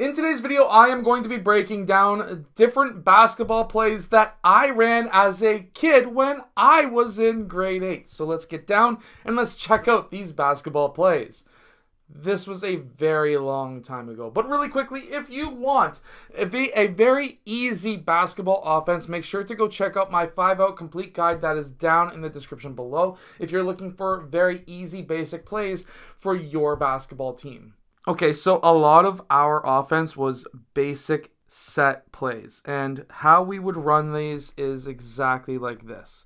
In today's video, I am going to be breaking down different basketball plays that I ran as a kid when I was in grade 8. So let's get down and let's check out these basketball plays. This was a very long time ago. But really quickly, if you want a very easy basketball offense, make sure to go check out my 5-out complete guide that is down in the description below if you're looking for very easy basic plays for your basketball team. Okay, so a lot of our offense was basic set plays, and how we would run these is exactly like this.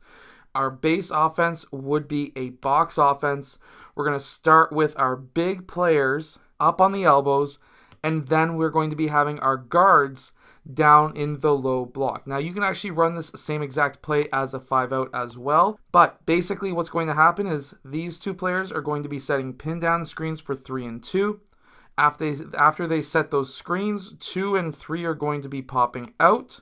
Our base offense would be a box offense. We're going to start with our big players up on the elbows, and then we're going to be having our guards down in the low block. Now, you can actually run this same exact play as a 5-out as well, but basically what's going to happen is these two players are going to be setting pin down screens for 3 and 2. After they set those screens, 2 and 3 are going to be popping out,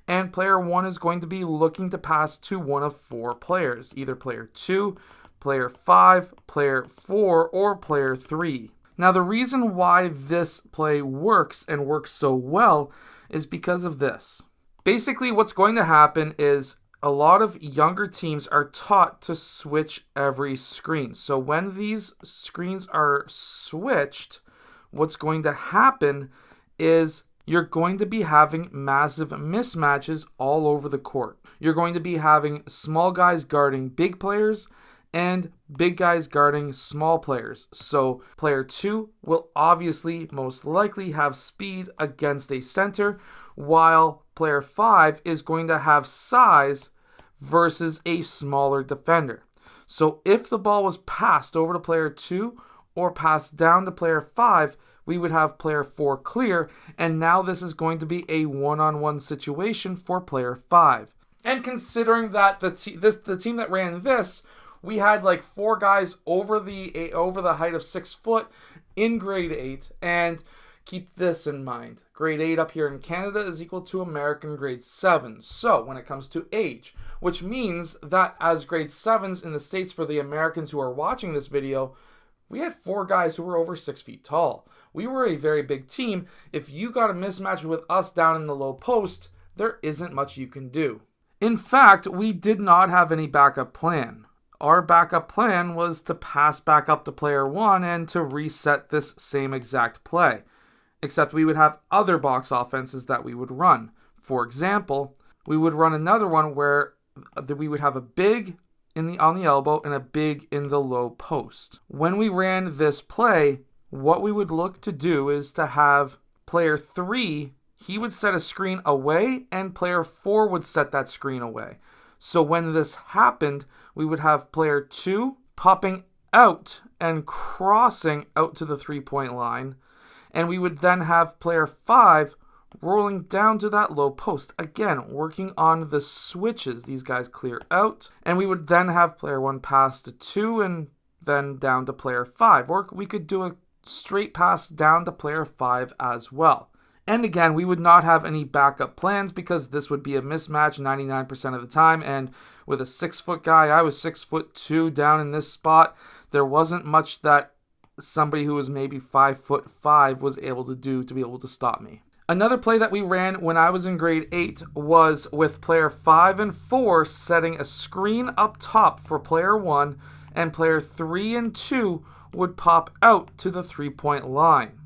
and player 1 is going to be looking to pass to one of 4 players, either player 2, player 5, player 4, or player 3. Now, the reason why this play works and works so well is because of this. Basically, what's going to happen is a lot of younger teams are taught to switch every screen. So when these screens are switched, what's going to happen is you're going to be having massive mismatches all over the court. You're going to be having small guys guarding big players and big guys guarding small players. So player 2 will obviously most likely have speed against a center, while player 5 is going to have size versus a smaller defender. So if the ball was passed over to player 2 or passed down to player 5, we would have player 4 clear, and now this is going to be a one-on-one situation for player 5. And considering that the team that ran this, we had like 4 guys over the height of 6 foot in grade 8, and keep this in mind. Grade 8 up here in Canada is equal to American grade 7. So when it comes to age, which means that as grade 7s in the States for the Americans who are watching this video, we had 4 guys who were over 6 feet tall. We were a very big team. If you got a mismatch with us down in the low post, there isn't much you can do. In fact, we did not have any backup plan. Our backup plan was to pass back up to player 1 and to reset this same exact play. Except we would have other box offenses that we would run. For example, we would run another one where we would have a big on the elbow and a big in the low post. When we ran this play, what we would look to do is to have player 3, he would set a screen away, and player 4 would set that screen away. So when this happened, we would have player 2 popping out and crossing out to the 3-point line, and we would then have player 5 rolling down to that low post. Again, working on the switches. These guys clear out, and we would then have player 1 pass to 2 and then down to player 5. Or we could do a straight pass down to player 5 as well. And again, we would not have any backup plans because this would be a mismatch 99% of the time. And with a 6-foot guy, I was 6'2" down in this spot. There wasn't much that somebody who was maybe 5'5" was able to do to be able to stop me. Another play that we ran when I was in grade 8 was with player 5 and 4 setting a screen up top for player 1, and player 3 and 2 would pop out to the 3-point line.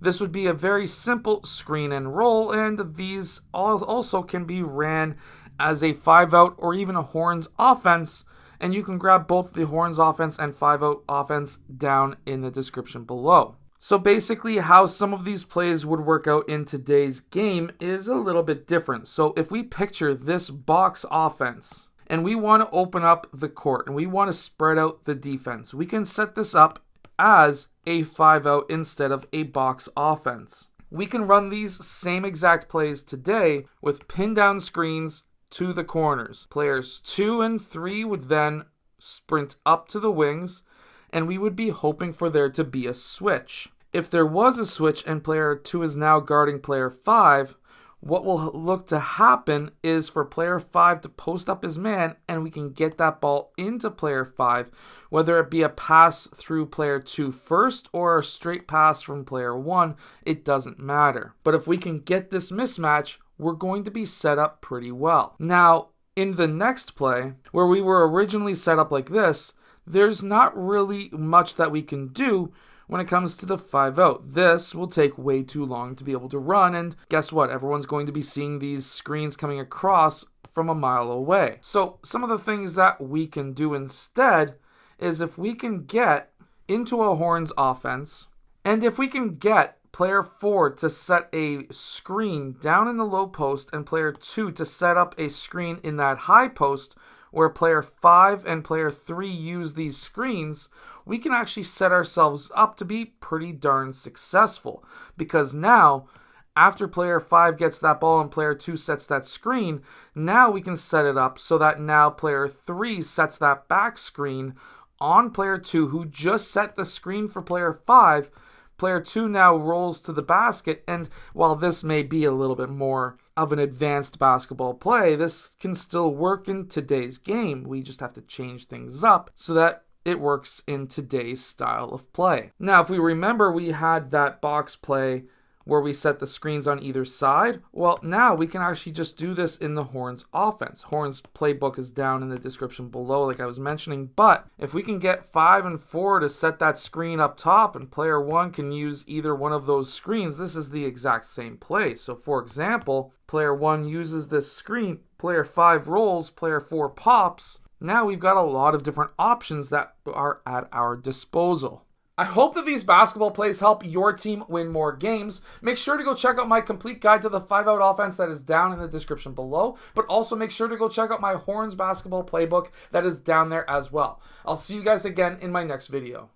This would be a very simple screen and roll, and these also can be ran as a 5-out or even a horns offense, and you can grab both the horns offense and 5-out offense down in the description below. So basically how some of these plays would work out in today's game is a little bit different. So if we picture this box offense and we want to open up the court and we want to spread out the defense, we can set this up as a 5-out instead of a box offense. We can run these same exact plays today with pin down screens to the corners. Players 2 and 3 would then sprint up to the wings, and we would be hoping for there to be a switch. If there was a switch and player 2 is now guarding player 5, what will look to happen is for player 5 to post up his man, and we can get that ball into player 5, whether it be a pass through player 2 first or a straight pass from player 1, it doesn't matter. But if we can get this mismatch, we're going to be set up pretty well. Now, in the next play, where we were originally set up like this, there's not really much that we can do when it comes to the 5-out. This will take way too long to be able to run, and guess what? Everyone's going to be seeing these screens coming across from a mile away. So some of the things that we can do instead is if we can get into a Horns offense, and if we can get player 4 to set a screen down in the low post and player 2 to set up a screen in that high post, where player 5 and player 3 use these screens, we can actually set ourselves up to be pretty darn successful. Because now, after player 5 gets that ball and player 2 sets that screen, now we can set it up so that now player 3 sets that back screen on player 2 who just set the screen for player 5. Player 2 now rolls to the basket, and while this may be a little bit more of an advanced basketball play, this can still work in today's game. We just have to change things up so that it works in today's style of play. Now, if we remember, we had that box play where we set the screens on either side. Well, now we can actually just do this in the Horns offense. Horns playbook is down in the description below, like I was mentioning. But if we can get 5 and 4 to set that screen up top and player 1 can use either one of those screens, this is the exact same play. So for example, player 1 uses this screen, player 5 rolls, player 4 pops. Now we've got a lot of different options that are at our disposal. I hope that these basketball plays help your team win more games. Make sure to go check out my complete guide to the 5-out offense that is down in the description below, but also make sure to go check out my Horns basketball playbook that is down there as well. I'll see you guys again in my next video.